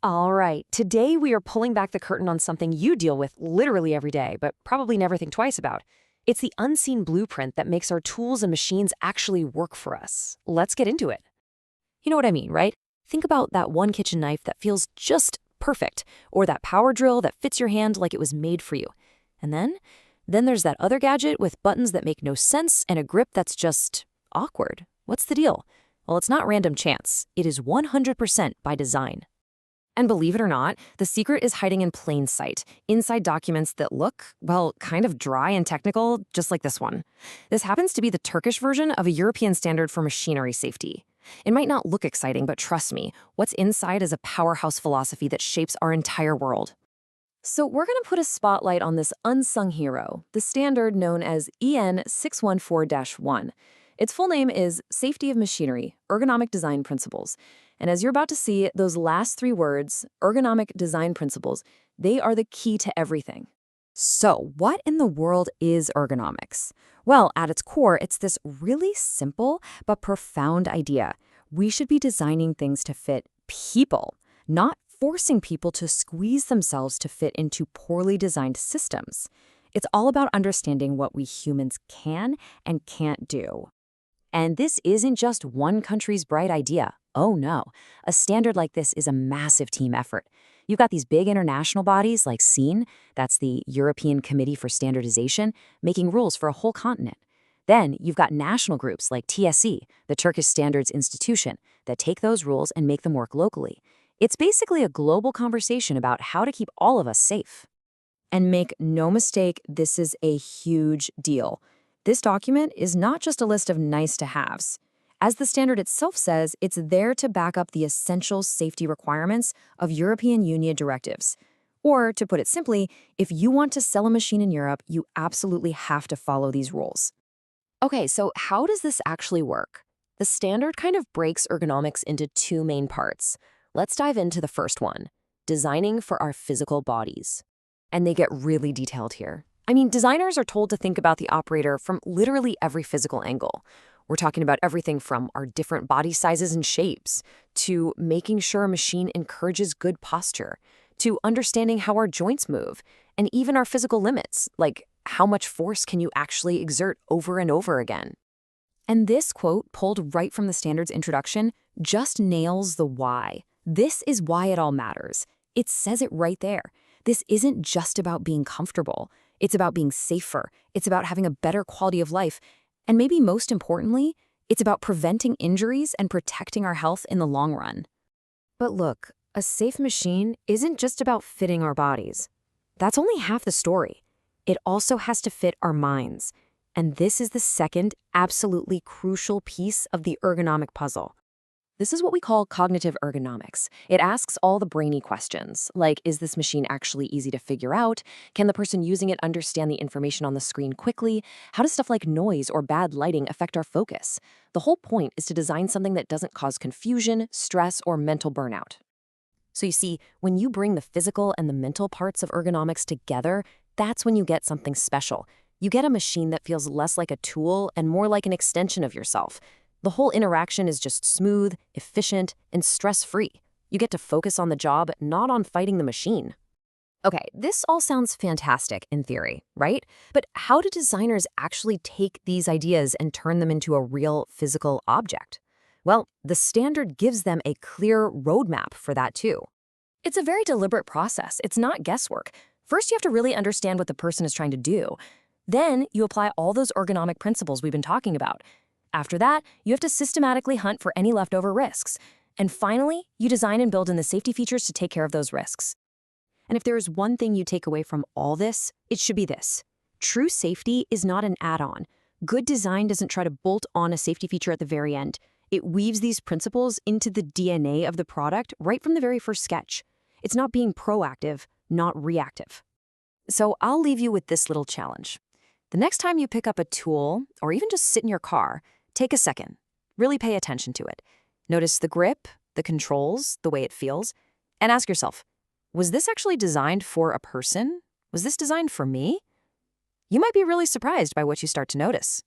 All right, today we are pulling back the curtain on something you deal with literally every day, but probably never think twice about. It's the unseen blueprint that makes our tools and machines actually work for us. Let's get into it. You know what I mean, right? Think about that one kitchen knife that feels just perfect, or that power drill that fits your hand like it was made for you. And then there's that other gadget with buttons that make no sense and a grip that's just awkward. What's the deal? Well, it's not random chance. It is 100% by design. And believe it or not, the secret is hiding in plain sight, inside documents that look, well, kind of dry and technical, just like this one. This happens to be the Turkish version of a European standard for machinery safety. It might not look exciting, but trust me, what's inside is a powerhouse philosophy that shapes our entire world. So we're going to put a spotlight on this unsung hero, the standard known as EN 614-1. Its full name is Safety of Machinery, Ergonomic Design Principles. And as you're about to see, those last three words, ergonomic design principles, they are the key to everything. So what in the world is ergonomics? Well, at its core, it's this really simple but profound idea. We should be designing things to fit people, not forcing people to squeeze themselves to fit into poorly designed systems. It's all about understanding what we humans can and can't do. And this isn't just one country's bright idea. Oh no, a standard like this is a massive team effort. You've got these big international bodies like SEAN, that's the European Committee for Standardization, making rules for a whole continent. Then you've got national groups like TSE, the Turkish Standards Institution, that take those rules and make them work locally. It's basically a global conversation about how to keep all of us safe. And make no mistake, this is a huge deal. This document is not just a list of nice-to-haves. As the standard itself says, it's there to back up the essential safety requirements of European Union directives. Or, to put it simply, if you want to sell a machine in Europe, you absolutely have to follow these rules. Okay, so how does this actually work? The standard kind of breaks ergonomics into two main parts. Let's dive into the first one, designing for our physical bodies. And they get really detailed here. I mean, designers are told to think about the operator from literally every physical angle. We're talking about everything from our different body sizes and shapes, to making sure a machine encourages good posture, to understanding how our joints move, and even our physical limits, like how much force can you actually exert over and over again. And this quote, pulled right from the standard's introduction, just nails the why. This is why it all matters. It says it right there. This isn't just about being comfortable. It's about being safer. It's about having a better quality of life. And maybe most importantly, it's about preventing injuries and protecting our health in the long run. But look, a safe machine isn't just about fitting our bodies. That's only half the story. It also has to fit our minds. And this is the second, absolutely crucial piece of the ergonomic puzzle. This is what we call cognitive ergonomics. It asks all the brainy questions, like, is this machine actually easy to figure out? Can the person using it understand the information on the screen quickly? How does stuff like noise or bad lighting affect our focus? The whole point is to design something that doesn't cause confusion, stress, or mental burnout. So you see, when you bring the physical and the mental parts of ergonomics together, that's when you get something special. You get a machine that feels less like a tool and more like an extension of yourself. The whole interaction is just smooth, efficient, and stress-free. You get to focus on the job, not on fighting the machine. Okay, this all sounds fantastic in theory, right? But how do designers actually take these ideas and turn them into a real physical object? Well, the standard gives them a clear roadmap for that too. It's a very deliberate process. It's not guesswork. First, you have to really understand what the person is trying to do. Then, you apply all those ergonomic principles we've been talking about. After that, you have to systematically hunt for any leftover risks. And finally, you design and build in the safety features to take care of those risks. And if there is one thing you take away from all this, it should be this. True safety is not an add-on. Good design doesn't try to bolt on a safety feature at the very end. It weaves these principles into the DNA of the product right from the very first sketch. It's not being proactive, not reactive. So I'll leave you with this little challenge. The next time you pick up a tool, or even just sit in your car, take a second. Really pay attention to it. Notice the grip, the controls, the way it feels, and ask yourself, was this actually designed for a person? Was this designed for me? You might be really surprised by what you start to notice.